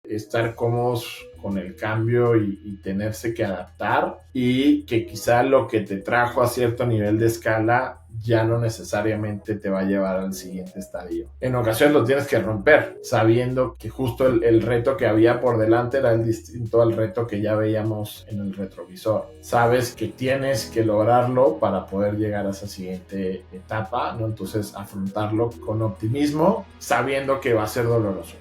estar cómodos con el cambio y tenerse que adaptar, y que quizá lo que te trajo a cierto nivel de escala ya no necesariamente te va a llevar al siguiente estadio. En ocasiones lo tienes que romper, sabiendo que justo el reto que había por delante era el distinto al reto que ya veíamos en el retrovisor. Sabes que tienes que lograrlo para poder llegar a esa siguiente etapa, ¿no? Entonces afrontarlo con optimismo, sabiendo que va a ser doloroso.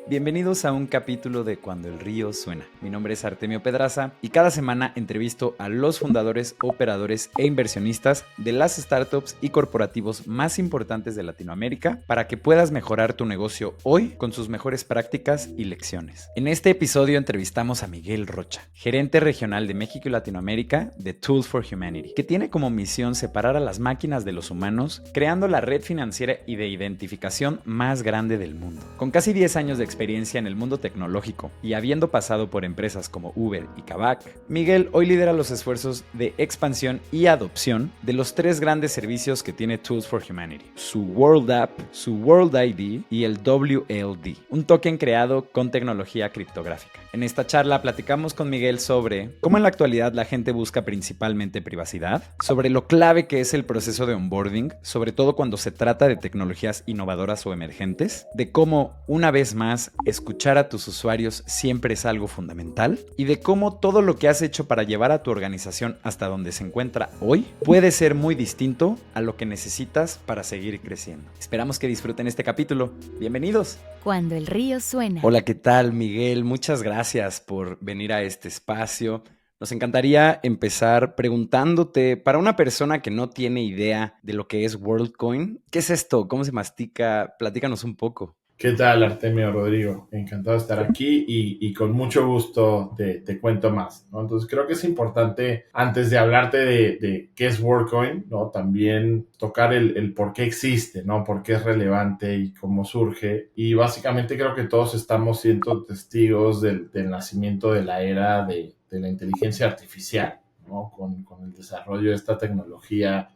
Bienvenidos a un capítulo de Cuando el río suena. Mi nombre es Artemio Pedraza y cada semana entrevisto a los fundadores, operadores e inversionistas de las startups y corporativos más importantes de Latinoamérica para que puedas mejorar tu negocio hoy con sus mejores prácticas y lecciones. En este episodio entrevistamos a Miguel Rocha, gerente regional de México y Latinoamérica de Tools for Humanity, que tiene como misión separar a las máquinas de los humanos, creando la red financiera y de identificación más grande del mundo. Con casi 10 años de experiencia en el mundo tecnológico y habiendo pasado por empresas como Uber y Kavak, Miguel hoy lidera los esfuerzos de expansión y adopción de los 3 grandes servicios que tiene Tools for Humanity: su World App, su World ID y el WLD, un token creado con tecnología criptográfica. En esta charla platicamos con Miguel sobre cómo en la actualidad la gente busca principalmente privacidad, sobre lo clave que es el proceso de onboarding, sobre todo cuando se trata de tecnologías innovadoras o emergentes, de cómo, una vez más, escuchar a tus usuarios siempre es algo fundamental, y de cómo todo lo que has hecho para llevar a tu organización hasta donde se encuentra hoy puede ser muy distinto a lo que necesitas para seguir creciendo. Esperamos que disfruten este capítulo. ¡Bienvenidos! Cuando el río suena. Hola, ¿qué tal, Miguel? Muchas gracias por venir a este espacio. Nos encantaría empezar preguntándote, para una persona que no tiene idea de lo que es WorldCoin, ¿qué es esto? ¿Cómo se mastica? Platícanos un poco. ¿Qué tal, Artemio, Rodrigo? Encantado de estar aquí y con mucho gusto te cuento más, ¿no? Entonces creo que es importante, antes de hablarte de qué es WorldCoin, ¿no? También tocar el por qué existe, ¿no? Por qué es relevante y cómo surge. Y básicamente creo que todos estamos siendo testigos del nacimiento de la era de la inteligencia artificial, ¿no? Con el desarrollo de esta tecnología.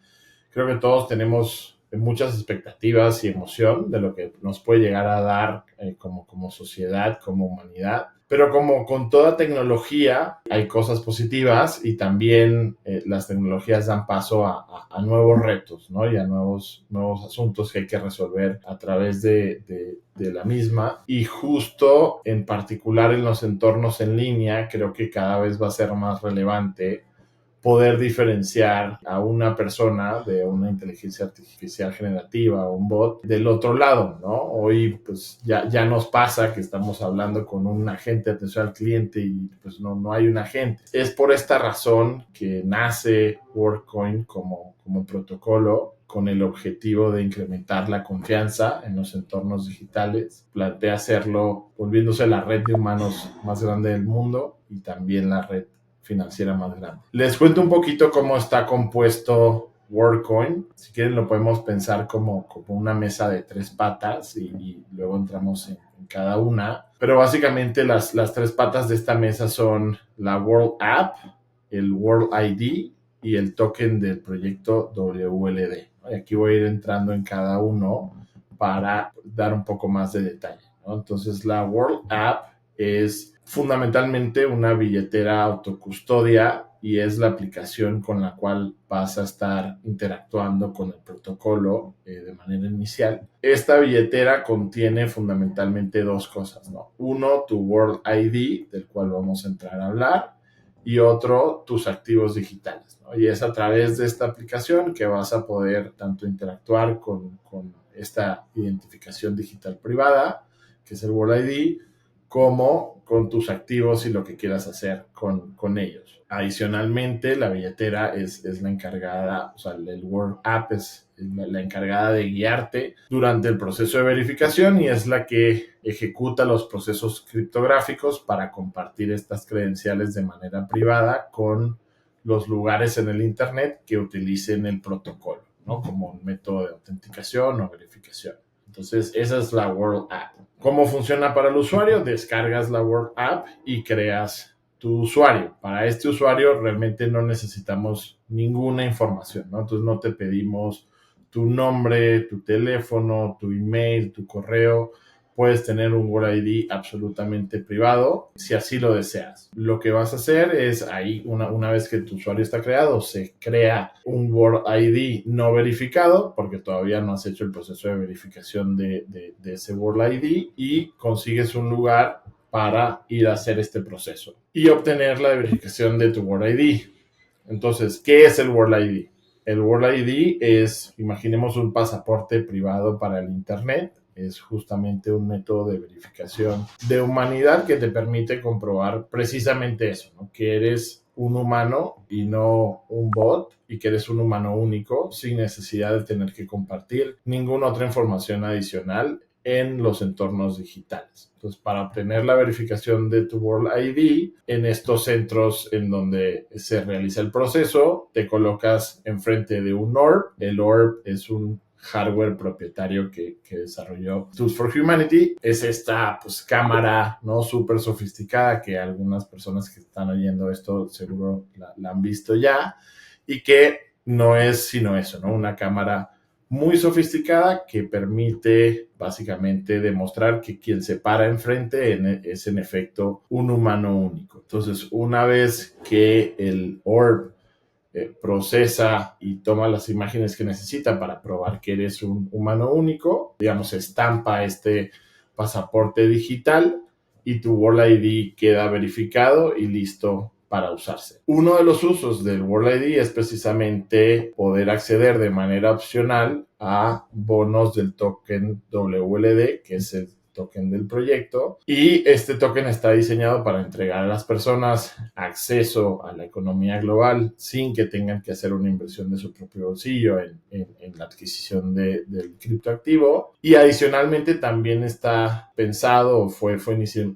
Creo que todos tenemos muchas expectativas y emoción de lo que nos puede llegar a dar como sociedad, como humanidad. Pero como con toda tecnología, hay cosas positivas y también las tecnologías dan paso a nuevos retos, ¿no? Y a nuevos asuntos que hay que resolver a través de la misma. Y justo en particular en los entornos en línea, creo que cada vez va a ser más relevante poder diferenciar a una persona de una inteligencia artificial generativa o un bot del otro lado, ¿no? Hoy pues ya nos pasa que estamos hablando con un agente de atención al cliente y pues no hay un agente. Es por esta razón que nace WorldCoin como protocolo con el objetivo de incrementar la confianza en los entornos digitales. Plantea hacerlo volviéndose la red de humanos más grande del mundo y también la red financiera más grande. Les cuento un poquito cómo está compuesto WorldCoin. Si quieren lo podemos pensar como una mesa de 3 patas y luego entramos en cada una. Pero básicamente las 3 patas de esta mesa son la World App, el World ID y el token del proyecto WLD. Y aquí voy a ir entrando en cada uno para dar un poco más de detalle, ¿no? Entonces la World App es fundamentalmente una billetera autocustodia y es la aplicación con la cual vas a estar interactuando con el protocolo de manera inicial. Esta billetera contiene fundamentalmente 2 cosas, ¿no? Uno, tu World ID, del cual vamos a entrar a hablar, y otro, tus activos digitales, ¿no? Y es a través de esta aplicación que vas a poder tanto interactuar con esta identificación digital privada, que es el World ID, como con tus activos y lo que quieras hacer con ellos. Adicionalmente, la billetera es la encargada, o sea, el World App es la encargada de guiarte durante el proceso de verificación y es la que ejecuta los procesos criptográficos para compartir estas credenciales de manera privada con los lugares en el Internet que utilicen el protocolo, ¿no? Como un método de autenticación o verificación. Entonces, esa es la World App. ¿Cómo funciona para el usuario? Descargas la World App y creas tu usuario. Para este usuario realmente no necesitamos ninguna información, ¿no? Entonces no te pedimos tu nombre, tu teléfono, tu email, tu correo, puedes tener un World ID absolutamente privado si así lo deseas. Lo que vas a hacer es ahí, una vez que tu usuario está creado, se crea un World ID no verificado, porque todavía no has hecho el proceso de verificación de ese World ID, y consigues un lugar para ir a hacer este proceso y obtener la verificación de tu World ID. Entonces, ¿qué es el World ID? El World ID es, imaginemos, un pasaporte privado para el Internet. Es justamente un método de verificación de humanidad que te permite comprobar precisamente eso, ¿no? Que eres un humano y no un bot, y que eres un humano único sin necesidad de tener que compartir ninguna otra información adicional en los entornos digitales. Entonces, para obtener la verificación de tu World ID en estos centros en donde se realiza el proceso, te colocas enfrente de un orb. El orb es un hardware propietario que desarrolló Tools for Humanity. Es esta cámara, ¿no?, súper sofisticada, que algunas personas que están oyendo esto seguro la han visto ya, y que no es sino eso, ¿no? Una cámara muy sofisticada que permite básicamente demostrar que quien se para enfrente es en efecto un humano único. Entonces, una vez que el orb procesa y toma las imágenes que necesita para probar que eres un humano único, digamos, estampa este pasaporte digital y tu World ID queda verificado y listo para usarse. Uno de los usos del World ID es precisamente poder acceder de manera opcional a bonos del token WLD, que es el token del proyecto, y este token está diseñado para entregar a las personas acceso a la economía global sin que tengan que hacer una inversión de su propio bolsillo en la adquisición del criptoactivo. Y adicionalmente también está pensado, o fue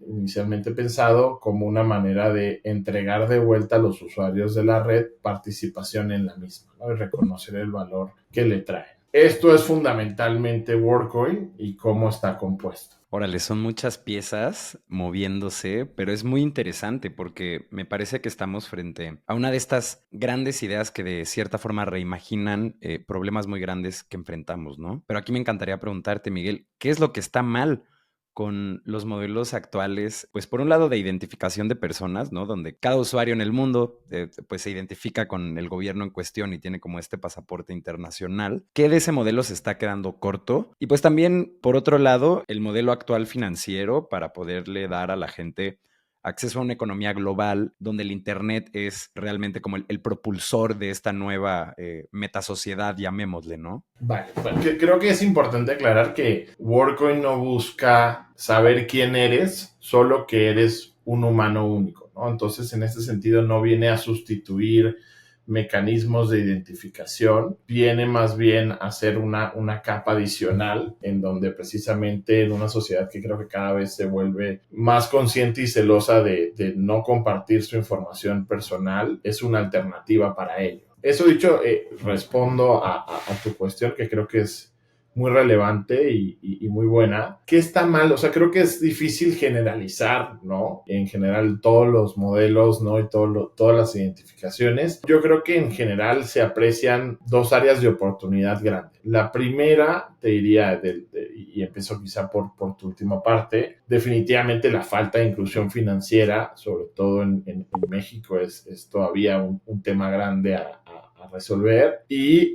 inicialmente pensado como una manera de entregar de vuelta a los usuarios de la red participación en la misma, ¿no?, y reconocer el valor que le trae. Esto es fundamentalmente Workcoin y cómo está compuesto. Órale, son muchas piezas moviéndose, pero es muy interesante porque me parece que estamos frente a una de estas grandes ideas que de cierta forma reimaginan problemas muy grandes que enfrentamos, ¿no? Pero aquí me encantaría preguntarte, Miguel, ¿qué es lo que está mal con los modelos actuales? Pues por un lado de identificación de personas, ¿no? Donde cada usuario en el mundo pues se identifica con el gobierno en cuestión y tiene como este pasaporte internacional. ¿Qué de ese modelo se está quedando corto? Y pues también, por otro lado, el modelo actual financiero para poderle dar a la gente acceso a una economía global donde el Internet es realmente como el propulsor de esta nueva metasociedad, llamémosle, ¿no? Vale, bueno, creo que es importante aclarar que Workcoin no busca saber quién eres, solo que eres un humano único, ¿no? Entonces, en este sentido, no viene a sustituir mecanismos de identificación, viene más bien a ser una capa adicional en donde precisamente en una sociedad que creo que cada vez se vuelve más consciente y celosa de no compartir su información personal, es una alternativa para ello. Eso dicho, respondo a tu cuestión, que creo que es muy relevante y muy buena. ¿Qué está mal? O sea, creo que es difícil generalizar, ¿no? En general, todos los modelos, ¿no? Y todas las identificaciones. Yo creo que en general se aprecian dos áreas de oportunidad grandes. La primera, te diría, y empiezo quizá por tu última parte, definitivamente la falta de inclusión financiera, sobre todo en México, es todavía un tema grande a resolver. Y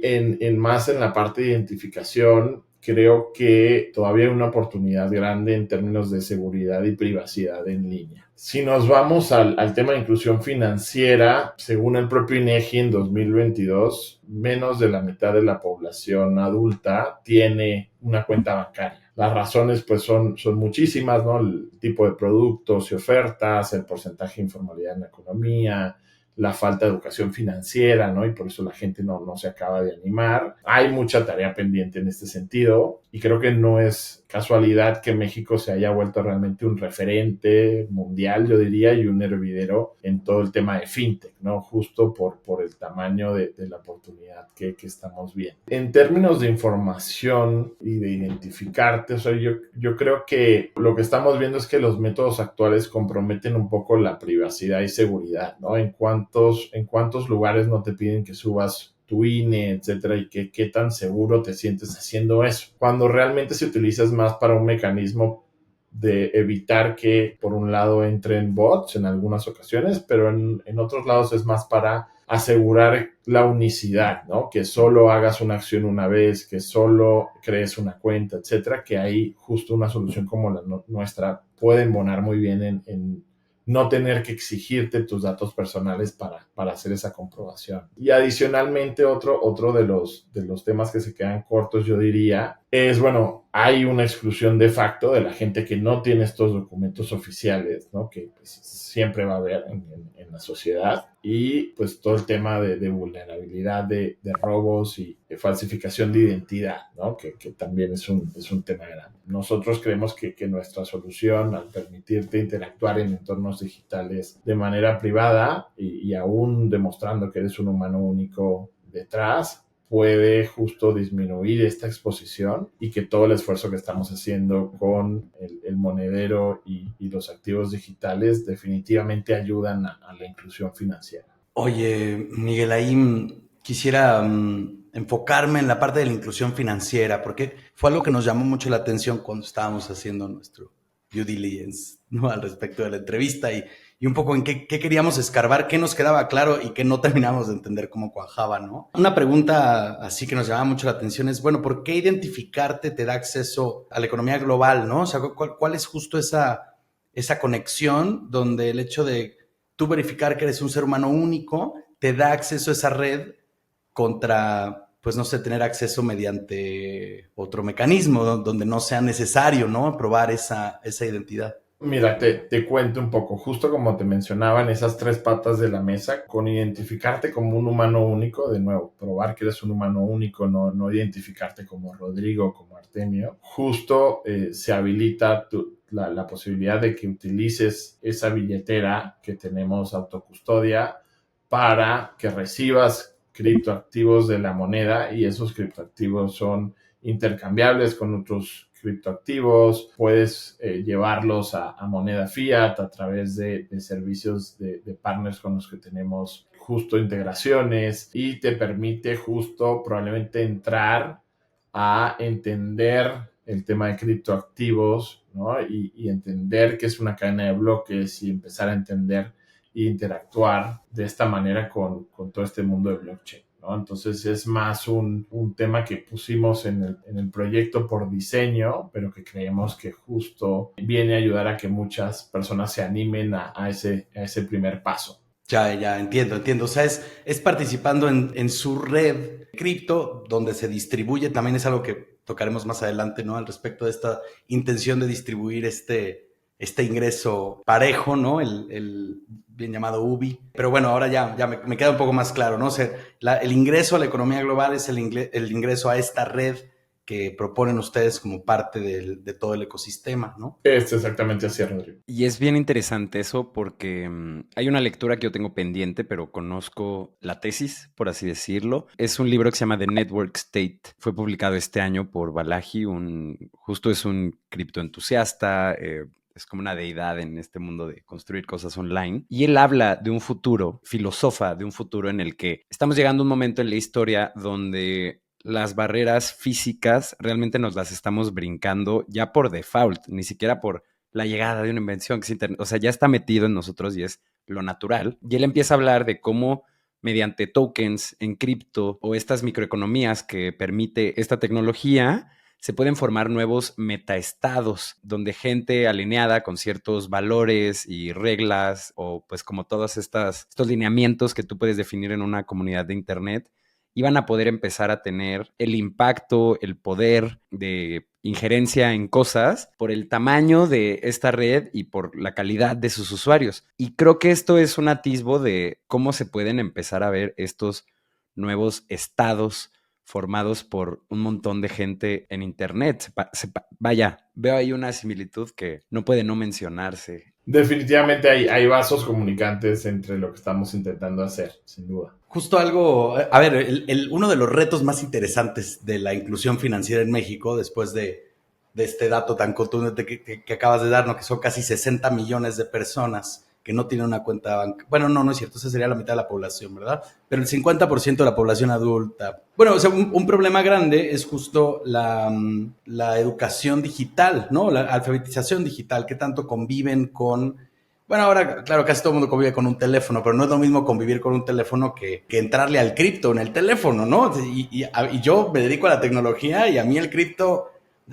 más en la parte de identificación, creo que todavía hay una oportunidad grande en términos de seguridad y privacidad en línea. Si nos vamos al tema de inclusión financiera, según el propio INEGI en 2022, menos de la mitad de la población adulta tiene una cuenta bancaria. Las razones pues son muchísimas, ¿no? El tipo de productos y ofertas, el porcentaje de informalidad en la economía, la falta de educación financiera, ¿no? Y por eso la gente no se acaba de animar. Hay mucha tarea pendiente en este sentido y creo que no es casualidad que México se haya vuelto realmente un referente mundial, yo diría, y un hervidero en todo el tema de fintech, ¿no? Justo por el tamaño de la oportunidad que estamos viendo. En términos de información y de identificarte, o sea, yo creo que lo que estamos viendo es que los métodos actuales comprometen un poco la privacidad y seguridad, ¿no? En cuántos lugares no te piden que subas tu INE, etcétera, y qué tan seguro te sientes haciendo eso. Cuando realmente se utiliza más para un mecanismo de evitar que por un lado entren bots en algunas ocasiones, pero en otros lados es más para asegurar la unicidad, ¿no? Que solo hagas una acción una vez, que solo crees una cuenta, etcétera, que ahí justo una solución como la nuestra puede embonar muy bien en no tener que exigirte tus datos personales para hacer esa comprobación. Y adicionalmente, otro de los temas que se quedan cortos, yo diría, es, bueno, hay una exclusión de facto de la gente que no tiene estos documentos oficiales, ¿no? Que pues, siempre va a haber en la sociedad. Y pues todo el tema de vulnerabilidad, de robos y de falsificación de identidad, ¿no? Que también es un tema grande. Nosotros creemos que nuestra solución, al permitirte interactuar en entornos digitales de manera privada y aún demostrando que eres un humano único detrás, puede justo disminuir esta exposición y que todo el esfuerzo que estamos haciendo con el monedero y los activos digitales definitivamente ayudan a la inclusión financiera. Oye, Miguel, ahí quisiera enfocarme en la parte de la inclusión financiera, porque fue algo que nos llamó mucho la atención cuando estábamos haciendo nuestro due diligence, ¿no? Al respecto de la entrevista y un poco en qué queríamos escarbar, qué nos quedaba claro y qué no terminamos de entender cómo cuajaba, ¿no? Una pregunta así que nos llamaba mucho la atención es, bueno, ¿por qué identificarte te da acceso a la economía global, ¿no? O sea, ¿cuál es justo esa conexión donde el hecho de tú verificar que eres un ser humano único te da acceso a esa red contra, pues no sé, tener acceso mediante otro mecanismo donde no sea necesario, ¿no? Probar esa identidad? Mira, te cuento un poco, justo como te mencionaba en esas tres patas de la mesa, con identificarte como un humano único, de nuevo, probar que eres un humano único, no identificarte como Rodrigo, como Artemio, justo se habilita la posibilidad de que utilices esa billetera que tenemos autocustodia para que recibas criptoactivos de la moneda y esos criptoactivos son intercambiables con otros criptoactivos, puedes llevarlos a moneda fiat a través de servicios de partners con los que tenemos justo integraciones y te permite justo probablemente entrar a entender el tema de criptoactivos, ¿no? Y entender que es una cadena de bloques y empezar a entender e interactuar de esta manera con todo este mundo de blockchain, ¿no? Entonces es más un tema que pusimos en el proyecto por diseño, pero que creemos que justo viene a ayudar a que muchas personas se animen a ese primer paso. Ya, entiendo. O sea, es participando en su red cripto, donde se distribuye, también es algo que tocaremos más adelante, ¿no? Al respecto de esta intención de distribuir este ingreso parejo, ¿no? El bien llamado UBI. Pero bueno, ahora ya me queda un poco más claro, ¿no? O sea, el ingreso a la economía global es el ingreso a esta red que proponen ustedes como parte de todo el ecosistema, ¿no? Es exactamente así, Rodrigo. Y es bien interesante eso porque hay una lectura que yo tengo pendiente, pero conozco la tesis, por así decirlo. Es un libro que se llama The Network State. Fue publicado este año por Balaji, justo es un criptoentusiasta, es como una deidad en este mundo de construir cosas online. Y él habla de un futuro, filosofa de un futuro en el que estamos llegando a un momento en la historia donde las barreras físicas realmente nos las estamos brincando ya por default, ni siquiera por la llegada de una invención que es Internet. O sea, ya está metido en nosotros y es lo natural. Y él empieza a hablar de cómo mediante tokens en cripto o estas microeconomías que permite esta tecnología, se pueden formar nuevos metaestados donde gente alineada con ciertos valores y reglas o pues como todos estos lineamientos que tú puedes definir en una comunidad de Internet, iban a poder empezar a tener el impacto, el poder de injerencia en cosas por el tamaño de esta red y por la calidad de sus usuarios. Y creo que esto es un atisbo de cómo se pueden empezar a ver estos nuevos estados formados por un montón de gente en Internet. Vaya, veo ahí una similitud que no puede no mencionarse. Definitivamente hay vasos comunicantes entre lo que estamos intentando hacer, sin duda. Justo algo, a ver, uno de los retos más interesantes de la inclusión financiera en México, después de este dato tan contundente que acabas de dar, ¿no? Que son casi 60 millones de personas que no tienen una cuenta bancaria. Bueno, no es cierto, esa sería la mitad de la población, ¿verdad? Pero el 50% de la población adulta. Bueno, o sea, un problema grande es justo la educación digital, ¿no? La alfabetización digital, que tanto conviven con... Bueno, ahora, claro, casi todo el mundo convive con un teléfono, pero no es lo mismo convivir con un teléfono que entrarle al cripto en el teléfono, ¿no? Y yo me dedico a la tecnología y a mí el cripto,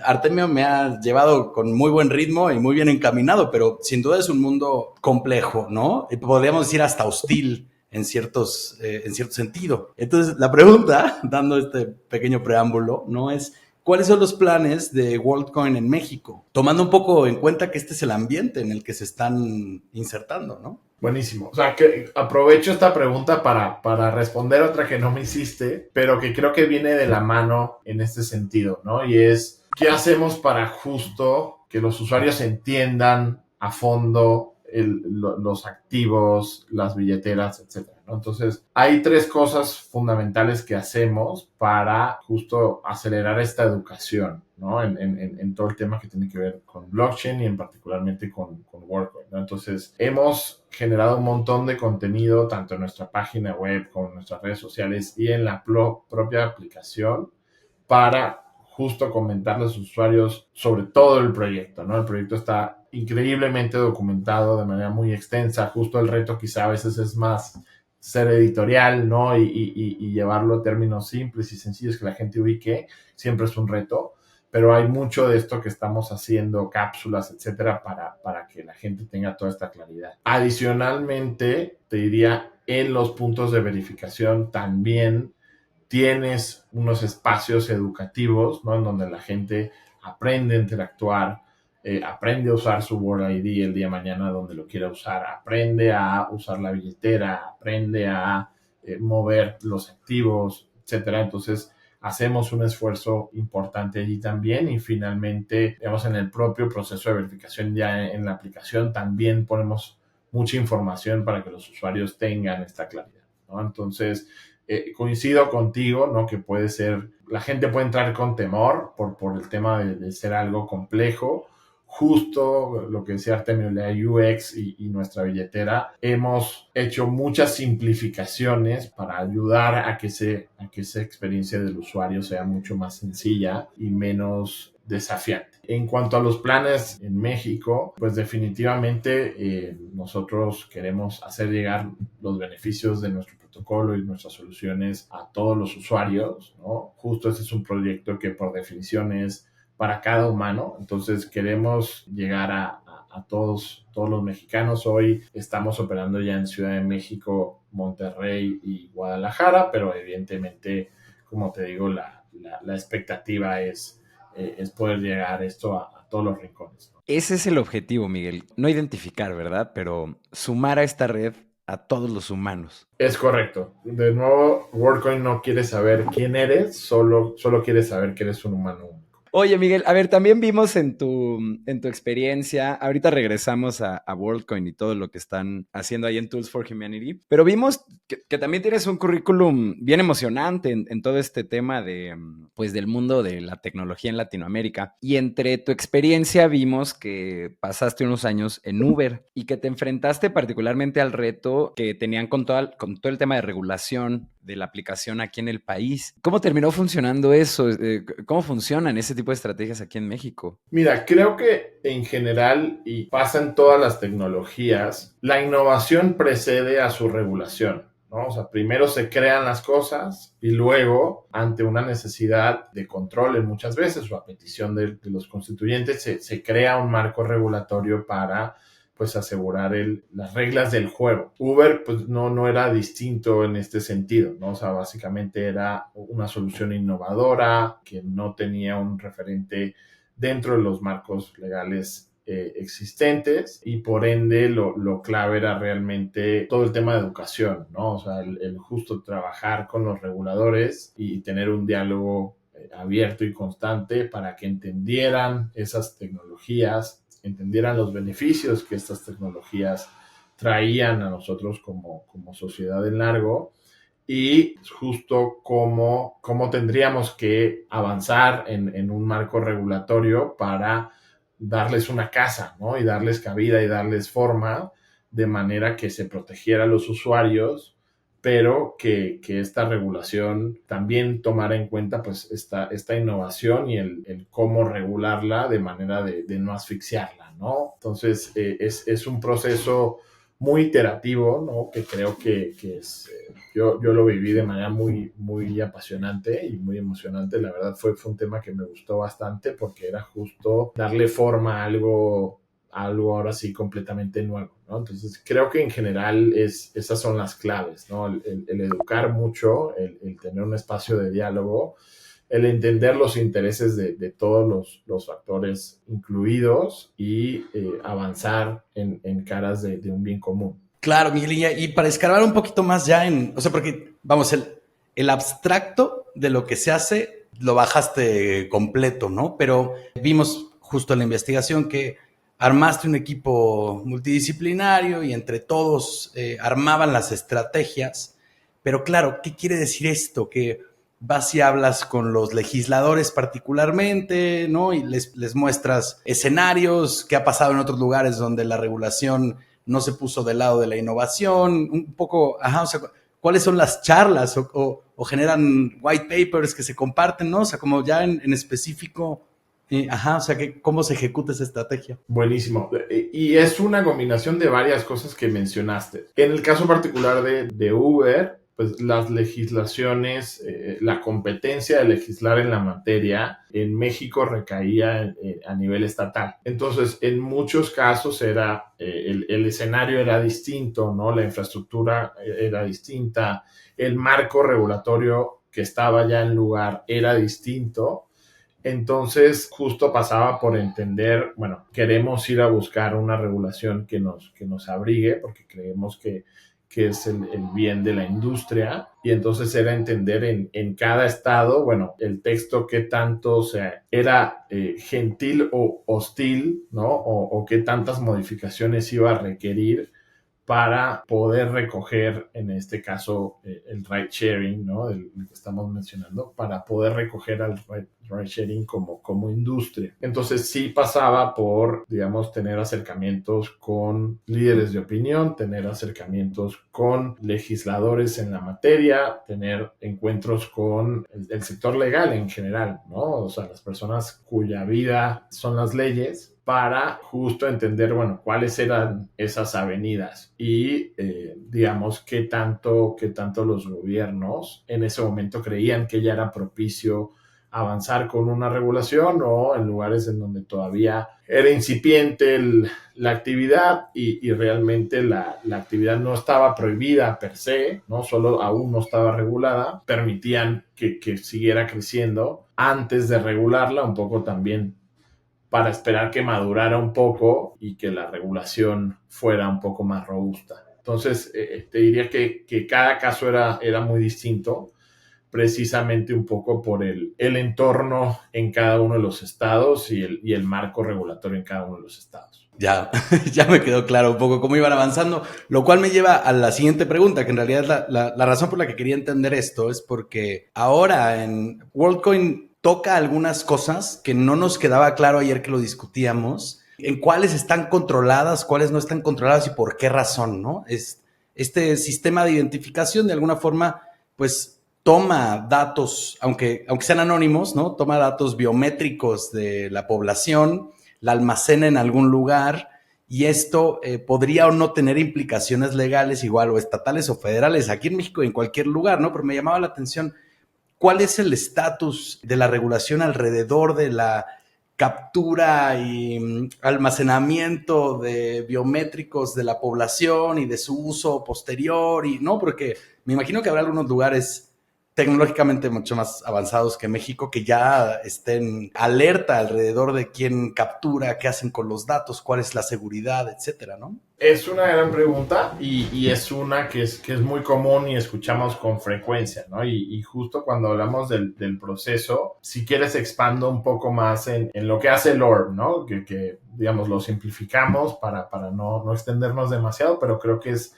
Artemio, me ha llevado con muy buen ritmo y muy bien encaminado, pero sin duda es un mundo complejo, ¿no? Y podríamos decir hasta hostil en cierto sentido. Entonces, la pregunta, dando este pequeño preámbulo, ¿no? Es, ¿cuáles son los planes de WorldCoin en México? Tomando un poco en cuenta que este es el ambiente en el que se están insertando, ¿no? Buenísimo. O sea, que aprovecho esta pregunta para responder otra que no me hiciste, pero que creo que viene de la mano en este sentido, ¿no? Y es, ¿qué hacemos para justo que los usuarios entiendan a fondo los activos, las billeteras, etcétera, ¿no? Entonces, hay tres cosas fundamentales que hacemos para justo acelerar esta educación, ¿no? En todo el tema que tiene que ver con blockchain y en particularmente con WorldCoin, ¿no? Entonces, hemos generado un montón de contenido tanto en nuestra página web como en nuestras redes sociales y en la propia aplicación para justo comentarle a los usuarios sobre todo el proyecto, ¿no? El proyecto está increíblemente documentado de manera muy extensa. Justo el reto quizá a veces es más ser editorial, ¿no? Y llevarlo a términos simples y sencillos que la gente ubique. Siempre es un reto, pero hay mucho de esto que estamos haciendo, cápsulas, etcétera, para que la gente tenga toda esta claridad. Adicionalmente, te diría, en los puntos de verificación también tienes unos espacios educativos, ¿no? En donde la gente aprende a interactuar, aprende a usar su World ID el día de mañana donde lo quiera usar, aprende a usar la billetera, aprende a mover los activos, etcétera. Entonces, hacemos un esfuerzo importante allí también y finalmente, digamos, en el propio proceso de verificación ya en la aplicación también ponemos mucha información para que los usuarios tengan esta claridad, ¿no? Entonces, coincido contigo, ¿no? Que puede ser, la gente puede entrar con temor por el tema de ser algo complejo. Justo lo que decía Artemio, la UX y nuestra billetera, hemos hecho muchas simplificaciones para ayudar a que esa experiencia del usuario sea mucho más sencilla y menos desafiante. En cuanto a los planes en México, pues definitivamente nosotros queremos hacer llegar los beneficios de nuestro protocolo y nuestras soluciones a todos los usuarios, ¿no? Justo este es un proyecto que por definición es para cada humano, entonces queremos llegar a todos los mexicanos. Hoy estamos operando ya en Ciudad de México, Monterrey y Guadalajara, pero evidentemente, como te digo, la expectativa es poder llegar esto a todos los rincones, ¿no? Ese es el objetivo, Miguel. No identificar, ¿verdad? Pero sumar a esta red a todos los humanos. Es correcto. De nuevo, WorldCoin no quiere saber quién eres, solo quiere saber que eres un humano. Oye, Miguel, a ver, también vimos en tu experiencia, ahorita regresamos a WorldCoin y todo lo que están haciendo ahí en Tools for Humanity, pero vimos que también tienes un currículum bien emocionante en todo este tema de, pues, del mundo de la tecnología en Latinoamérica. Y entre tu experiencia vimos que pasaste unos años en Uber y que te enfrentaste particularmente al reto que tenían con todo el tema de regulación de la aplicación aquí en el país. ¿Cómo terminó funcionando eso? ¿Cómo funcionan ese tipo de estrategias aquí en México? Mira, creo que en general, y pasa en todas las tecnologías, la innovación precede a su regulación, ¿no? O sea, primero se crean las cosas y luego, ante una necesidad de control en muchas veces o a petición de los constituyentes, se crea un marco regulatorio para pues asegurar las reglas del juego. Uber pues no era distinto en este sentido, ¿no? O sea, básicamente era una solución innovadora que no tenía un referente dentro de los marcos legales existentes y por ende lo clave era realmente todo el tema de educación, ¿no? O sea, el justo trabajar con los reguladores y tener un diálogo abierto y constante para que entendieran esas tecnologías, entendieran los beneficios que estas tecnologías traían a nosotros como sociedad en largo y justo cómo tendríamos que avanzar en un marco regulatorio para darles una casa, ¿no? Y darles cabida y darles forma de manera que se protegiera a los usuarios, pero que esta regulación también tomara en cuenta pues esta innovación y el cómo regularla de manera de no asfixiarla, ¿no? Entonces es un proceso muy iterativo, ¿no? Que creo que es, yo lo viví de manera muy, muy apasionante y muy emocionante. La verdad fue un tema que me gustó bastante porque era justo darle forma a algo ahora sí completamente nuevo, ¿no? Entonces creo que en general esas son las claves, ¿no? El educar mucho, el tener un espacio de diálogo, el entender los intereses de todos los factores incluidos y avanzar en caras de un bien común. Claro, Miguel, y para escarbar un poquito más ya o sea, porque, vamos, el abstracto de lo que se hace lo bajaste completo, ¿no? Pero vimos justo en la investigación que armaste un equipo multidisciplinario y entre todos armaban las estrategias. Pero claro, ¿qué quiere decir esto? Que vas y hablas con los legisladores particularmente, ¿no? Y les muestras escenarios, qué ha pasado en otros lugares donde la regulación no se puso del lado de la innovación, un poco, o sea, cuáles son las charlas o generan white papers que se comparten, ¿no? O sea, como ya en específico, o sea, cómo se ejecuta esa estrategia. Buenísimo. Y es una combinación de varias cosas que mencionaste. En el caso particular de Uber, pues las legislaciones, la competencia de legislar en la materia en México recaía a nivel estatal. Entonces, en muchos casos era, el escenario era distinto, ¿no? La infraestructura era distinta, el marco regulatorio que estaba ya en lugar era distinto. Entonces, justo pasaba por entender, bueno, queremos ir a buscar una regulación que nos abrigue, porque creemos que es el bien de la industria, y entonces era entender en cada estado, bueno, el texto qué tanto, o sea, era gentil o hostil, ¿no? O qué tantas modificaciones iba a requerir para poder recoger, en este caso, el ride sharing, ¿no? El que estamos mencionando, para poder recoger al ride sharing como industria. Entonces sí pasaba por, digamos, tener acercamientos con líderes de opinión, tener acercamientos con legisladores en la materia, tener encuentros con el sector legal en general, ¿no? O sea, las personas cuya vida son las leyes, para justo entender, bueno, cuáles eran esas avenidas y, digamos, qué tanto los gobiernos en ese momento creían que ya era propicio avanzar con una regulación o en lugares en donde todavía era incipiente la actividad y realmente la actividad no estaba prohibida per se, ¿no? Solo aún no estaba regulada, permitían que siguiera creciendo antes de regularla, un poco también para esperar que madurara un poco y que la regulación fuera un poco más robusta. Entonces, te diría que cada caso era muy distinto, precisamente un poco por el entorno en cada uno de los estados y el marco regulatorio en cada uno de los estados. Ya, ya me quedó claro un poco cómo iban avanzando, lo cual me lleva a la siguiente pregunta, que en realidad la razón por la que quería entender esto es porque ahora en WorldCoin toca algunas cosas que no nos quedaba claro ayer que lo discutíamos, en cuáles están controladas, cuáles no están controladas y por qué razón, ¿no? Este sistema de identificación de alguna forma, pues toma datos, aunque sean anónimos, ¿no? Toma datos biométricos de la población, la almacena en algún lugar y esto podría o no tener implicaciones legales igual o estatales o federales aquí en México en cualquier lugar, ¿no? Pero me llamaba la atención cuál es el estatus de la regulación alrededor de la captura y almacenamiento de biométricos de la población y de su uso posterior y no, porque me imagino que habrá algunos lugares tecnológicamente mucho más avanzados que México que ya estén alerta alrededor de quién captura, qué hacen con los datos, cuál es la seguridad, etcétera, ¿no? Es una gran pregunta y es una que es muy común y escuchamos con frecuencia, ¿no? Y justo cuando hablamos del proceso, si quieres expando un poco más en lo que hace el ORB, ¿no? Que digamos, lo simplificamos para no extendernos demasiado, pero creo que es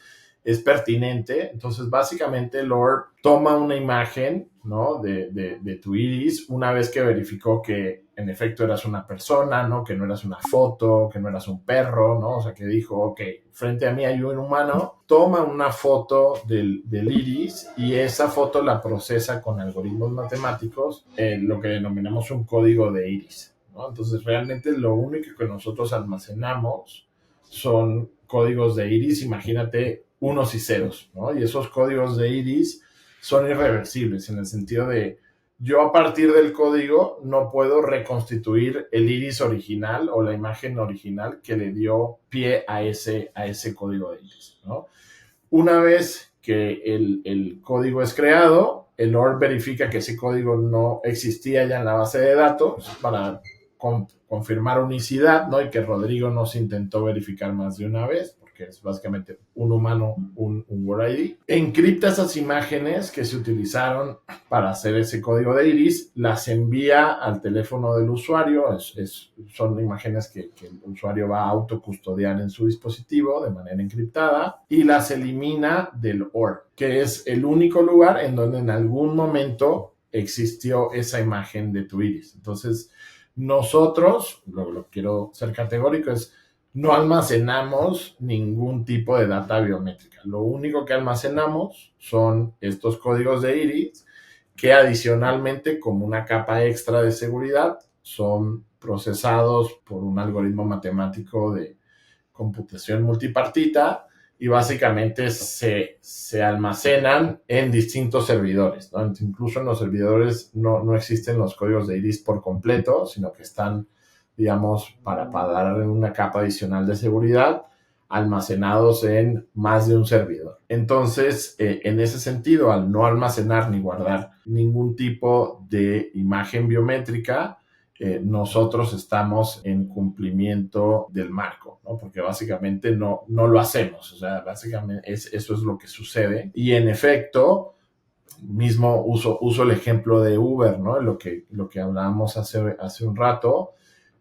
es pertinente. Entonces, básicamente, el ORB toma una imagen, ¿no? de tu iris una vez que verificó que en efecto eras una persona, ¿no? Que no eras una foto, que no eras un perro, ¿no? O sea, que dijo, ok, frente a mí hay un humano, toma una foto del iris y esa foto la procesa con algoritmos matemáticos, lo que denominamos un código de iris, ¿no? Entonces, realmente lo único que nosotros almacenamos son códigos de iris, imagínate unos y ceros, ¿no? Y esos códigos de iris son irreversibles en el sentido de yo a partir del código no puedo reconstituir el iris original o la imagen original que le dio pie a ese código de iris, ¿no? Una vez que el código es creado, el OR verifica que ese código no existía ya en la base de datos para confirmar unicidad, ¿no? Y que Rodrigo no se intentó verificar más de una vez, porque es básicamente un humano, un Word ID. Encripta esas imágenes que se utilizaron para hacer ese código de iris, las envía al teléfono del usuario, son imágenes que el usuario va a autocustodiar en su dispositivo de manera encriptada y las elimina del OR, que es el único lugar en donde en algún momento existió esa imagen de tu iris. Entonces, nosotros, lo quiero ser categórico, no almacenamos ningún tipo de data biométrica. Lo único que almacenamos son estos códigos de iris que adicionalmente, como una capa extra de seguridad, son procesados por un algoritmo matemático de computación multipartita y básicamente se almacenan en distintos servidores, ¿no? Incluso en los servidores no existen los códigos de iris por completo, sino que están, digamos, para dar una capa adicional de seguridad, almacenados en más de un servidor. Entonces, en ese sentido, al no almacenar ni guardar ningún tipo de imagen biométrica, nosotros estamos en cumplimiento del marco, ¿no? Porque básicamente no lo hacemos, o sea, básicamente eso es lo que sucede. Y en efecto, mismo uso el ejemplo de Uber, ¿no? Lo que hablábamos hace un rato,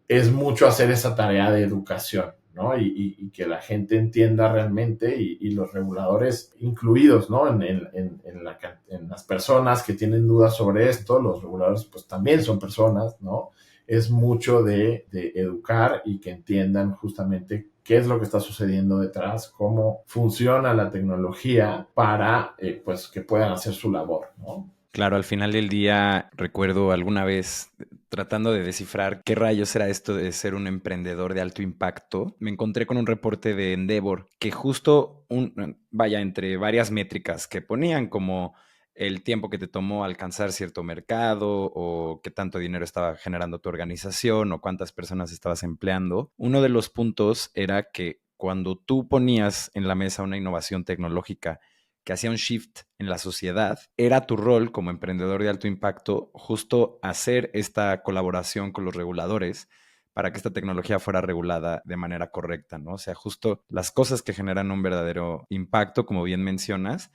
es mucho hacer esa tarea de educación, ¿no? Y que la gente entienda realmente y los reguladores incluidos, ¿no? En las personas que tienen dudas sobre esto, los reguladores pues también son personas, ¿no? Es mucho de educar y que entiendan justamente qué es lo que está sucediendo detrás, cómo funciona la tecnología para pues que puedan hacer su labor, ¿no? Claro, al final del día recuerdo alguna vez tratando de descifrar qué rayos era esto de ser un emprendedor de alto impacto, me encontré con un reporte de Endeavor que justo, entre varias métricas que ponían como el tiempo que te tomó alcanzar cierto mercado o qué tanto dinero estaba generando tu organización o cuántas personas estabas empleando, uno de los puntos era que cuando tú ponías en la mesa una innovación tecnológica que hacía un shift en la sociedad, era tu rol como emprendedor de alto impacto justo hacer esta colaboración con los reguladores para que esta tecnología fuera regulada de manera correcta, ¿no? O sea, justo las cosas que generan un verdadero impacto, como bien mencionas,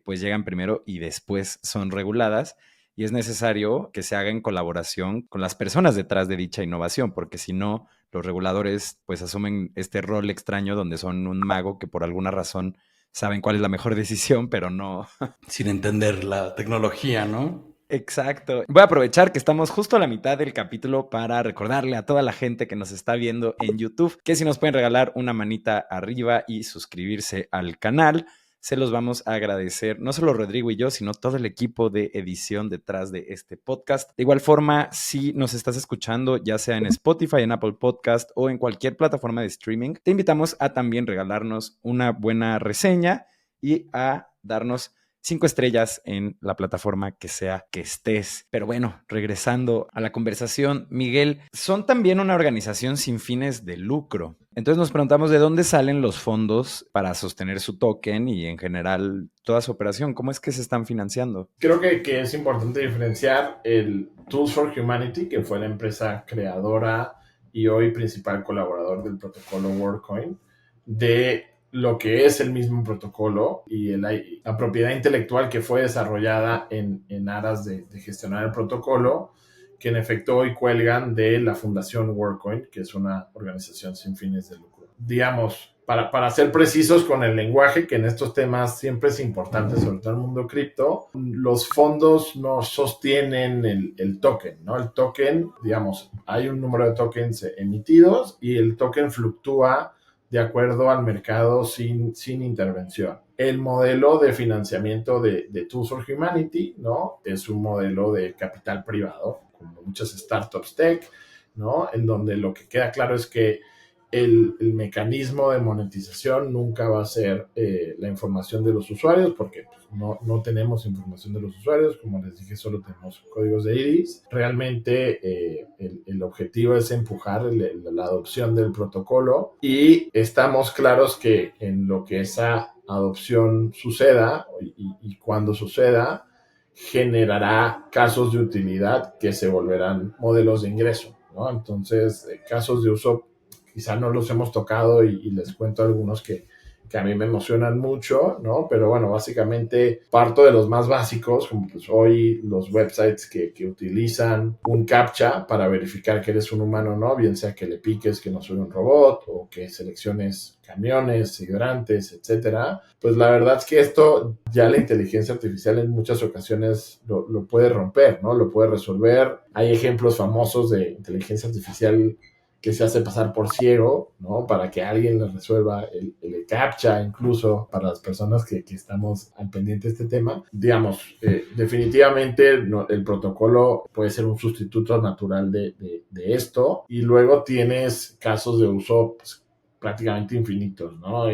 pues llegan primero y después son reguladas. Y es necesario que se haga en colaboración con las personas detrás de dicha innovación, porque si no, los reguladores pues asumen este rol extraño donde son un mago que por alguna razón saben cuál es la mejor decisión, pero no. Sin entender la tecnología, ¿no? Exacto. Voy a aprovechar que estamos justo a la mitad del capítulo para recordarle a toda la gente que nos está viendo en YouTube que si nos pueden regalar una manita arriba y suscribirse al canal, se los vamos a agradecer, no solo Rodrigo y yo, sino todo el equipo de edición detrás de este podcast. De igual forma, si nos estás escuchando, ya sea en Spotify, en Apple Podcast o en cualquier plataforma de streaming, te invitamos a también regalarnos una buena reseña y a darnos 5 estrellas en la plataforma que sea que estés. Pero bueno, regresando a la conversación, Miguel, son también una organización sin fines de lucro. Entonces nos preguntamos de dónde salen los fondos para sostener su token y en general toda su operación. ¿Cómo es que se están financiando? Creo que es importante diferenciar el Tools for Humanity, que fue la empresa creadora y hoy principal colaborador del protocolo WorldCoin, de lo que es el mismo protocolo y la propiedad intelectual que fue desarrollada en aras de gestionar el protocolo, que en efecto hoy cuelgan de la Fundación WorldCoin, que es una organización sin fines de lucro. Digamos, para ser precisos con el lenguaje, que en estos temas siempre es importante, sobre todo en el mundo cripto, los fondos no sostienen el token, ¿no? El token, digamos, hay un número de tokens emitidos y el token fluctúa de acuerdo al mercado sin intervención. El modelo de financiamiento de Tools for Humanity, ¿no? Es un modelo de capital privado, como muchas startups tech, ¿no? En donde lo que queda claro es que el mecanismo de monetización nunca va a ser la información de los usuarios, porque pues, no tenemos información de los usuarios, como les dije, solo tenemos códigos de iris. Realmente el objetivo es empujar la adopción del protocolo y estamos claros que en lo que esa adopción suceda y cuando suceda, generará casos de utilidad que se volverán modelos de ingreso, ¿no? Entonces, casos de uso quizá no los hemos tocado y les cuento algunos que a mí me emocionan mucho, ¿no? Pero bueno, básicamente parto de los más básicos, como pues hoy los websites que utilizan un CAPTCHA para verificar que eres un humano o no, bien sea que le piques que no soy un robot o que selecciones camiones, hidrantes, etcétera. Pues la verdad es que esto ya la inteligencia artificial en muchas ocasiones lo puede romper, ¿no? Lo puede resolver. Hay ejemplos famosos de inteligencia artificial que se hace pasar por ciego, ¿no? Para que alguien le resuelva el CAPTCHA, incluso para las personas que estamos al pendiente de este tema. Digamos, definitivamente no, el protocolo puede ser un sustituto natural de esto. Y luego tienes casos de uso pues, prácticamente infinitos, ¿no?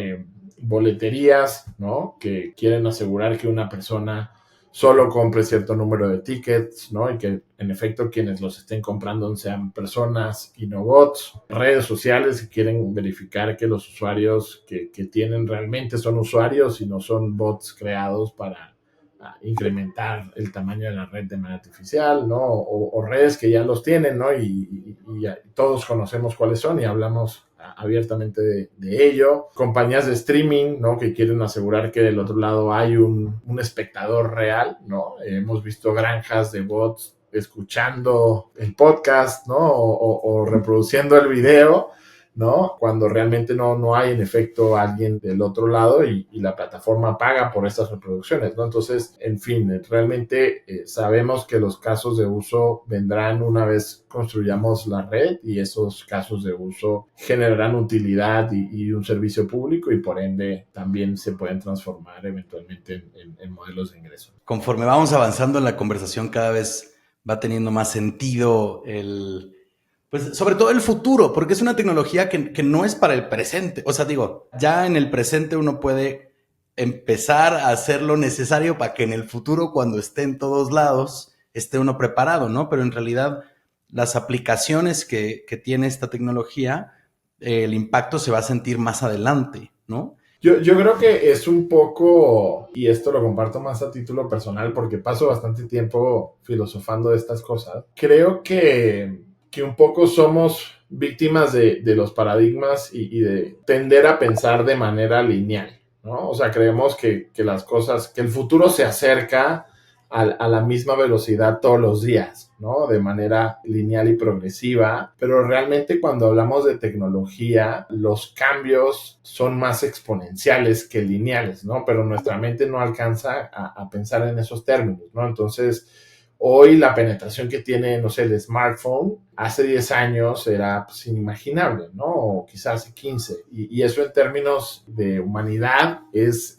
Boleterías, ¿no? Que quieren asegurar que una persona solo compre cierto número de tickets, ¿no? Y que en efecto quienes los estén comprando sean personas y no bots. Redes sociales que quieren verificar que los usuarios que tienen realmente son usuarios y no son bots creados para incrementar el tamaño de la red de manera artificial, ¿no? O redes que ya los tienen, ¿no? Y todos conocemos cuáles son y hablamos abiertamente de ello. Compañías de streaming, ¿no? Que quieren asegurar que del otro lado hay un espectador real, ¿no? Hemos visto granjas de bots escuchando el podcast, ¿no? O reproduciendo el video, ¿no? Cuando realmente no hay en efecto alguien del otro lado y la plataforma paga por estas reproducciones, ¿no? Entonces, en fin, realmente sabemos que los casos de uso vendrán una vez construyamos la red y esos casos de uso generarán utilidad y un servicio público y por ende también se pueden transformar eventualmente en modelos de ingreso. Conforme vamos avanzando en la conversación, cada vez va teniendo más sentido pues sobre todo el futuro, porque es una tecnología que no es para el presente. O sea, digo, ya en el presente uno puede empezar a hacer lo necesario para que en el futuro, cuando esté en todos lados, esté uno preparado, ¿no? Pero en realidad las aplicaciones que tiene esta tecnología, el impacto se va a sentir más adelante, ¿no? Yo creo que es un poco, y esto lo comparto más a título personal porque paso bastante tiempo filosofando de estas cosas, creo que un poco somos víctimas de los paradigmas y de tender a pensar de manera lineal, ¿no? O sea, creemos que las cosas, que el futuro se acerca a la misma velocidad todos los días, ¿no? De manera lineal y progresiva, pero realmente cuando hablamos de tecnología, los cambios son más exponenciales que lineales, ¿no? Pero nuestra mente no alcanza a pensar en esos términos, ¿no? Entonces, hoy la penetración que tiene, no sé, el smartphone, hace 10 años era pues, inimaginable, ¿no? O quizás hace 15. Y eso en términos de humanidad es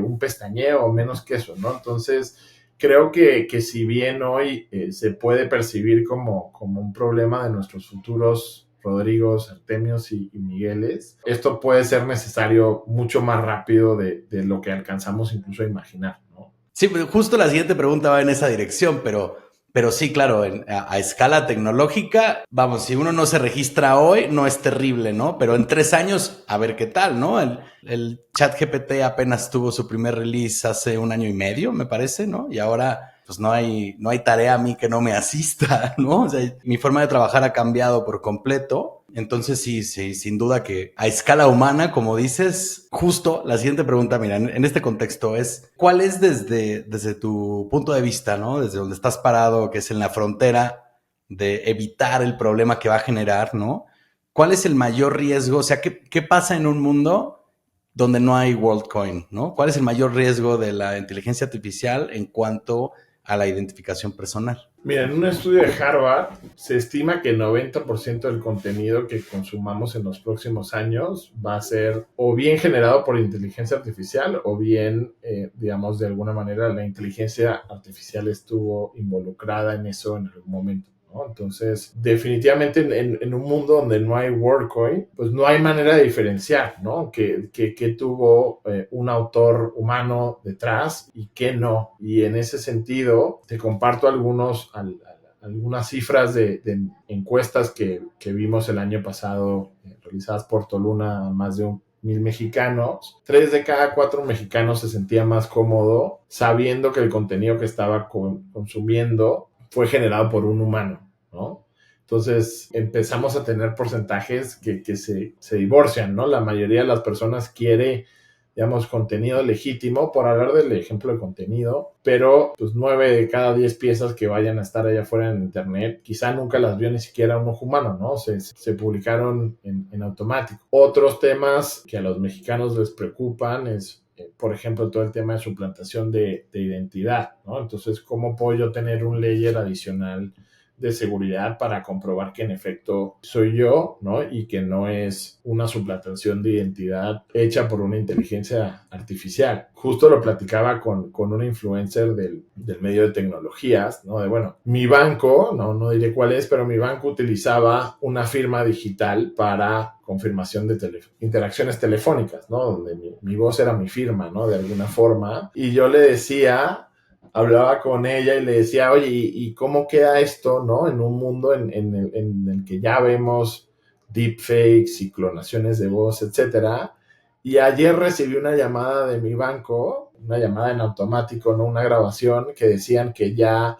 un pestañeo o menos que eso, ¿no? Entonces, creo que si bien hoy se puede percibir como un problema de nuestros futuros Rodrigos, Artemios y Migueles, esto puede ser necesario mucho más rápido de lo que alcanzamos incluso a imaginar, ¿no? Sí, justo la siguiente pregunta va en esa dirección, pero sí, claro, a escala tecnológica, vamos, si uno no se registra hoy, no es terrible, ¿no? Pero en 3 años, a ver qué tal, ¿no? El ChatGPT apenas tuvo su primer release hace 1 año y medio, me parece, ¿no? Y ahora, pues no hay tarea a mí que no me asista, ¿no? O sea, mi forma de trabajar ha cambiado por completo. Entonces sí, sin duda que a escala humana, como dices, justo la siguiente pregunta, mira, en este contexto es, ¿cuál es desde tu punto de vista, ¿no? Desde donde estás parado, que es en la frontera de evitar el problema que va a generar, ¿no? ¿cuál es el mayor riesgo? O sea, ¿qué pasa en un mundo donde no hay WorldCoin, ¿no? ¿Cuál es el mayor riesgo de la inteligencia artificial en cuanto a la identificación personal? Mira, en un estudio de Harvard se estima que el 90% del contenido que consumamos en los próximos años va a ser o bien generado por inteligencia artificial o bien, digamos, de alguna manera la inteligencia artificial estuvo involucrada en eso en algún momento, ¿no? Entonces, definitivamente en un mundo donde no hay WorldCoin, pues no hay manera de diferenciar, ¿no? Que tuvo un autor humano detrás y qué no. Y en ese sentido, te comparto algunas cifras de encuestas que vimos el año pasado, realizadas por Toluna a más de 1,000 mexicanos. 3 de cada 4 mexicanos se sentía más cómodo sabiendo que el contenido que estaba consumiendo fue generado por un humano, ¿no? Entonces empezamos a tener porcentajes que se divorcian, ¿no? La mayoría de las personas quiere, digamos, contenido legítimo, por hablar del ejemplo de contenido, pero pues 9 de cada 10 piezas que vayan a estar allá afuera en internet, quizá nunca las vio ni siquiera un ojo humano, ¿no? Se publicaron en automático. Otros temas que a los mexicanos les preocupan es, por ejemplo, todo el tema de suplantación de identidad, ¿no? Entonces, ¿cómo puedo yo tener un layer adicional de seguridad para comprobar que en efecto soy yo, ¿no? Y que no es una suplantación de identidad hecha por una inteligencia artificial. Justo lo platicaba con una influencer del medio de tecnologías, ¿no? De, bueno, mi banco, no diré cuál es, pero mi banco utilizaba una firma digital para confirmación de interacciones telefónicas, ¿no? Donde mi voz era mi firma, ¿no? De alguna forma. Y yo le decía, hablaba con ella y le decía, oye, ¿y cómo queda esto, no? En un mundo en el que ya vemos deepfakes y clonaciones de voz, etcétera. Y ayer recibí una llamada de mi banco, una llamada en automático, no una grabación, que decían que ya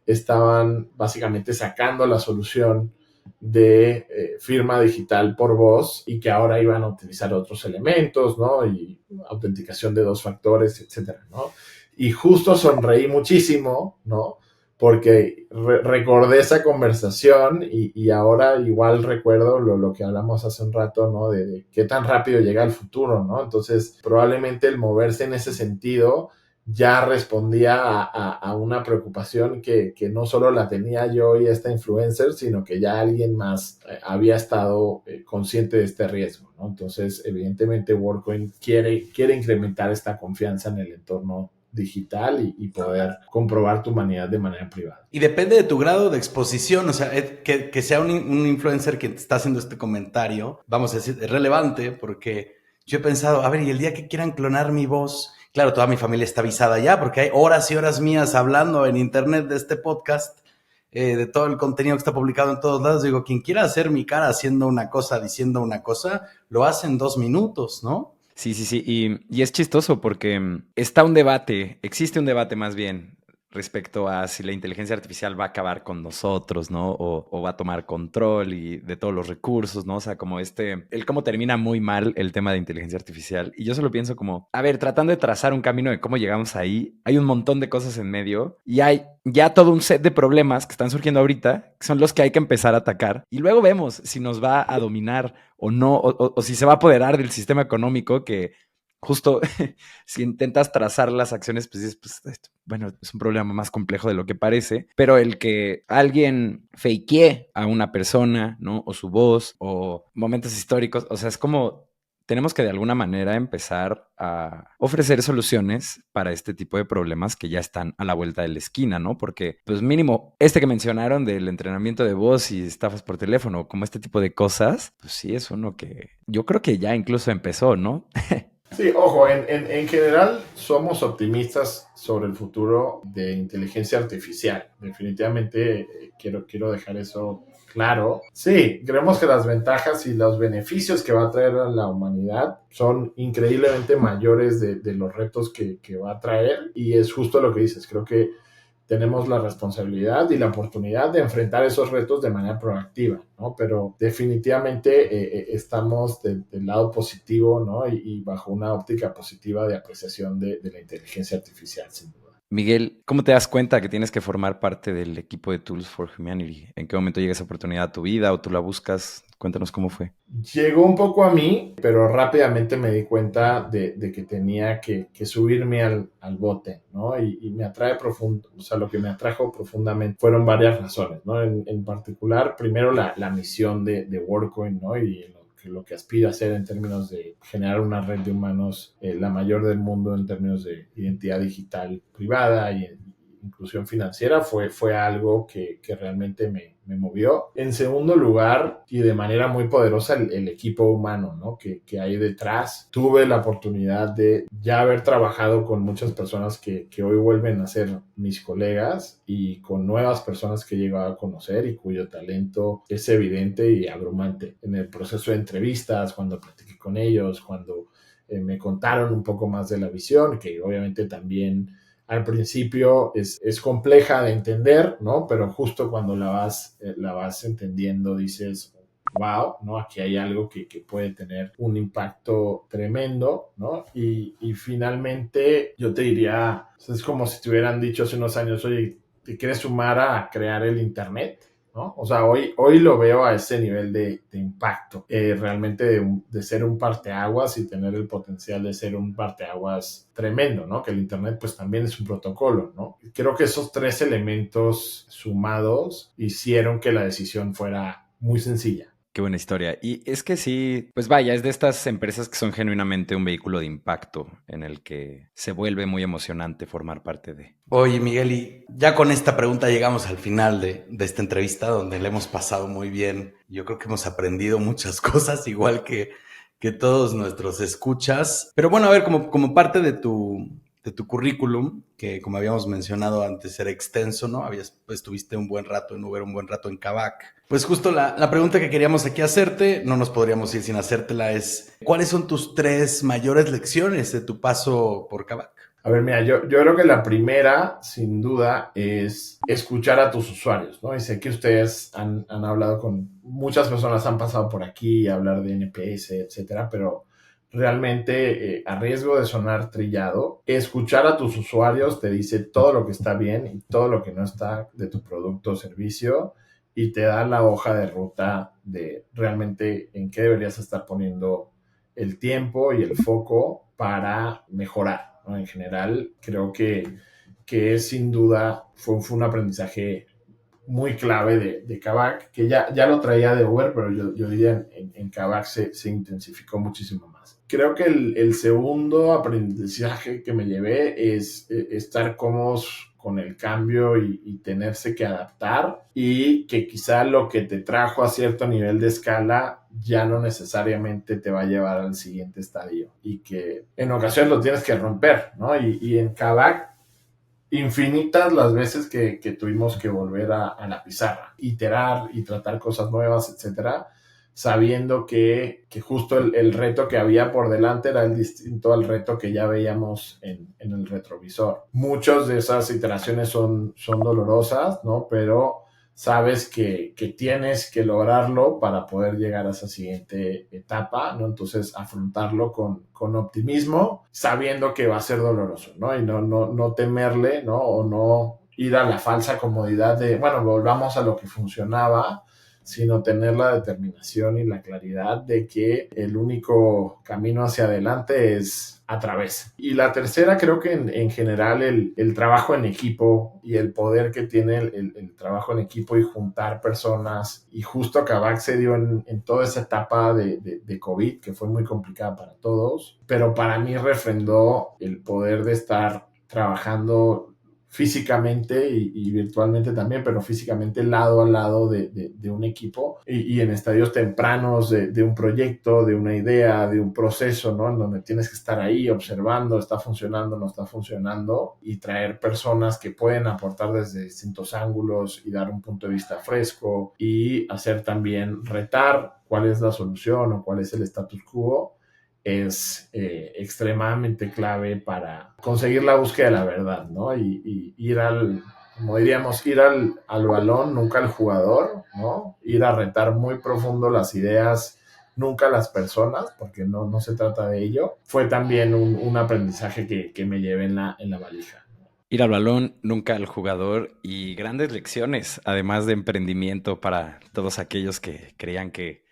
estaban básicamente sacando la solución de firma digital por voz y que ahora iban a utilizar otros elementos, ¿no? Y autenticación de 2 factores, etcétera, ¿no? Y justo sonreí muchísimo, ¿no? Porque recordé esa conversación y ahora igual recuerdo lo que hablamos hace un rato, ¿no? De qué tan rápido llega el futuro, ¿no? Entonces, probablemente el moverse en ese sentido ya respondía a una preocupación que no solo la tenía yo y esta influencer, sino que ya alguien más había estado consciente de este riesgo, ¿no? Entonces, evidentemente, WorldCoin quiere incrementar esta confianza en el entorno digital y poder comprobar tu humanidad de manera privada. Y depende de tu grado de exposición, o sea, que sea un influencer que te está haciendo este comentario, vamos a decir, es relevante porque yo he pensado, a ver, y el día que quieran clonar mi voz, claro, toda mi familia está avisada ya porque hay horas y horas mías hablando en internet de este podcast, de todo el contenido que está publicado en todos lados. Digo, quien quiera hacer mi cara haciendo una cosa, diciendo una cosa, lo hace en 2 minutos, ¿no? Sí. Y es chistoso porque existe un debate más bien respecto a si la inteligencia artificial va a acabar con nosotros, ¿no? O va a tomar control y de todos los recursos, ¿no? O sea, como el cómo termina muy mal el tema de inteligencia artificial. Y yo solo pienso como, a ver, tratando de trazar un camino de cómo llegamos ahí, hay un montón de cosas en medio y hay ya todo un set de problemas que están surgiendo ahorita, que son los que hay que empezar a atacar. Y luego vemos si nos va a dominar o no, o si se va a apoderar del sistema económico que justo si intentas trazar las acciones, pues dices, pues, bueno, es un problema más complejo de lo que parece, pero el que alguien fakee a una persona, ¿no? O su voz, o momentos históricos, o sea, es como tenemos que de alguna manera empezar a ofrecer soluciones para este tipo de problemas que ya están a la vuelta de la esquina, ¿no? Porque, pues mínimo, que mencionaron del entrenamiento de voz y estafas por teléfono, como este tipo de cosas, pues sí es uno que yo creo que ya incluso empezó, ¿no? Sí, ojo, en general somos optimistas sobre el futuro de inteligencia artificial. Definitivamente quiero dejar eso claro. Sí, creemos que las ventajas y los beneficios que va a traer a la humanidad son increíblemente mayores de los retos que va a traer y es justo lo que dices. Creo que tenemos la responsabilidad y la oportunidad de enfrentar esos retos de manera proactiva, ¿no? Pero definitivamente estamos del lado positivo, ¿no? Y bajo una óptica positiva de apreciación de la inteligencia artificial, sin duda. Miguel, ¿cómo te das cuenta que tienes que formar parte del equipo de Tools for Humanity? ¿En qué momento llega esa oportunidad a tu vida o tú la buscas? Cuéntanos cómo fue. Llegó un poco a mí, pero rápidamente me di cuenta de que tenía que subirme al bote, ¿no? Y me atrae profundo, o sea, lo que me atrajo profundamente fueron varias razones, ¿no? En particular, primero la misión de WorldCoin, ¿no? Y lo que aspira a hacer en términos de generar una red de humanos, la mayor del mundo en términos de identidad digital privada y inclusión financiera fue algo que realmente me movió. En segundo lugar, y de manera muy poderosa, el equipo humano, ¿no? Que hay detrás. Tuve la oportunidad de ya haber trabajado con muchas personas que hoy vuelven a ser mis colegas y con nuevas personas que he llegado a conocer y cuyo talento es evidente y abrumante. En el proceso de entrevistas, cuando platiqué con ellos, cuando me contaron un poco más de la visión, que obviamente también al principio es compleja de entender, ¿no? Pero justo cuando la vas entendiendo dices, wow, ¿no? Aquí hay algo que puede tener un impacto tremendo, ¿no? Y finalmente yo te diría, es como si te hubieran dicho hace unos años, oye, ¿te quieres sumar a crear el Internet? ¿No? O sea, hoy lo veo a ese nivel de impacto, realmente de ser un parteaguas y tener el potencial de ser un parteaguas tremendo, ¿no? Que el Internet pues también es un protocolo, ¿no? Creo que esos tres elementos sumados hicieron que la decisión fuera muy sencilla. Qué buena historia. Y es que sí, pues vaya, es de estas empresas que son genuinamente un vehículo de impacto en el que se vuelve muy emocionante formar parte de. Oye, Miguel, y ya con esta pregunta llegamos al final de esta entrevista donde le hemos pasado muy bien. Yo creo que hemos aprendido muchas cosas, igual que todos nuestros escuchas. Pero bueno, a ver, como parte de tu currículum, que como habíamos mencionado antes era extenso, ¿no? Estuviste un buen rato en Uber, un buen rato en Kavak. Pues justo la pregunta que queríamos aquí hacerte, no nos podríamos ir sin hacértela, es ¿cuáles son tus 3 mayores lecciones de tu paso por Kavak? A ver, mira, yo creo que la primera, sin duda, es escuchar a tus usuarios, ¿no? Y sé que ustedes han hablado con muchas personas, han pasado por aquí a hablar de NPS, etcétera, pero realmente, a riesgo de sonar trillado, escuchar a tus usuarios te dice todo lo que está bien y todo lo que no está de tu producto o servicio y te da la hoja de ruta de realmente en qué deberías estar poniendo el tiempo y el foco para mejorar, ¿no? En general, creo que es sin duda, fue un aprendizaje muy clave de Kavak, que ya lo traía de Uber, pero yo diría en Kavak se intensificó muchísimo más. Creo que el segundo aprendizaje que me llevé es estar cómodos con el cambio y tenerse que adaptar y que quizá lo que te trajo a cierto nivel de escala ya no necesariamente te va a llevar al siguiente estadio y que en ocasiones lo tienes que romper, ¿no? Y en Kavak infinitas las veces que tuvimos que volver a la pizarra, iterar y tratar cosas nuevas, etcétera, sabiendo que justo el reto que había por delante era el distinto al reto que ya veíamos en el retrovisor. Muchas de esas iteraciones son dolorosas, ¿no? Pero sabes que tienes que lograrlo para poder llegar a esa siguiente etapa, ¿no? Entonces, afrontarlo con optimismo, sabiendo que va a ser doloroso, ¿no? Y no temerle, ¿no? O no ir a la falsa comodidad de, bueno, volvamos a lo que funcionaba, sino tener la determinación y la claridad de que el único camino hacia adelante es a través. Y la tercera, creo que en general el trabajo en equipo y el poder que tiene el trabajo en equipo y juntar personas, y justo Kavak se dio en toda esa etapa de COVID, que fue muy complicada para todos, pero para mí refrendó el poder de estar trabajando físicamente y virtualmente también, pero físicamente lado a lado de un equipo y en estadios tempranos de un proyecto, de una idea, de un proceso, ¿no? En donde tienes que estar ahí observando, está funcionando, no está funcionando, y traer personas que pueden aportar desde distintos ángulos y dar un punto de vista fresco y hacer también retar cuál es la solución o cuál es el status quo es extremadamente clave para conseguir la búsqueda de la verdad, ¿no? Y ir como diríamos, ir al balón, nunca al jugador, ¿no? Ir a retar muy profundo las ideas, nunca las personas, porque no se trata de ello. Fue también un aprendizaje que me llevé en la valija. Ir al balón, nunca al jugador y grandes lecciones, además de emprendimiento para todos aquellos que creían que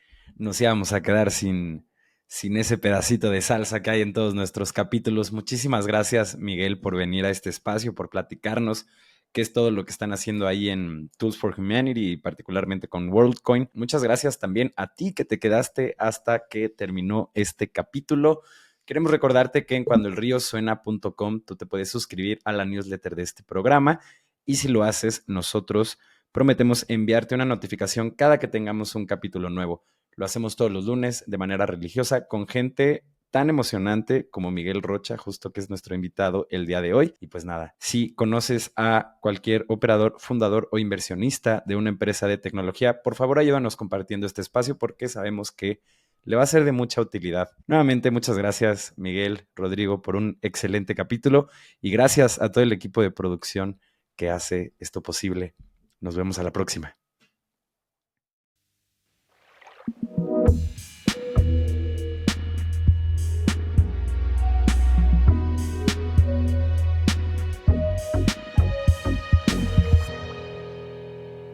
nos íbamos a quedar sin ese pedacito de salsa que hay en todos nuestros capítulos. Muchísimas gracias, Miguel, por venir a este espacio, por platicarnos qué es todo lo que están haciendo ahí en Tools for Humanity y particularmente con WorldCoin. Muchas gracias también a ti que te quedaste hasta que terminó este capítulo. Queremos recordarte que en cuandoelriosuena.com tú te puedes suscribir a la newsletter de este programa y si lo haces, nosotros prometemos enviarte una notificación cada que tengamos un capítulo nuevo. Lo hacemos todos los lunes de manera religiosa con gente tan emocionante como Miguel Rocha, justo que es nuestro invitado el día de hoy. Y pues nada, si conoces a cualquier operador, fundador o inversionista de una empresa de tecnología, por favor ayúdanos compartiendo este espacio porque sabemos que le va a ser de mucha utilidad. Nuevamente, muchas gracias, Miguel, Rodrigo, por un excelente capítulo y gracias a todo el equipo de producción que hace esto posible. Nos vemos a la próxima.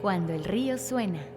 Cuando el río suena.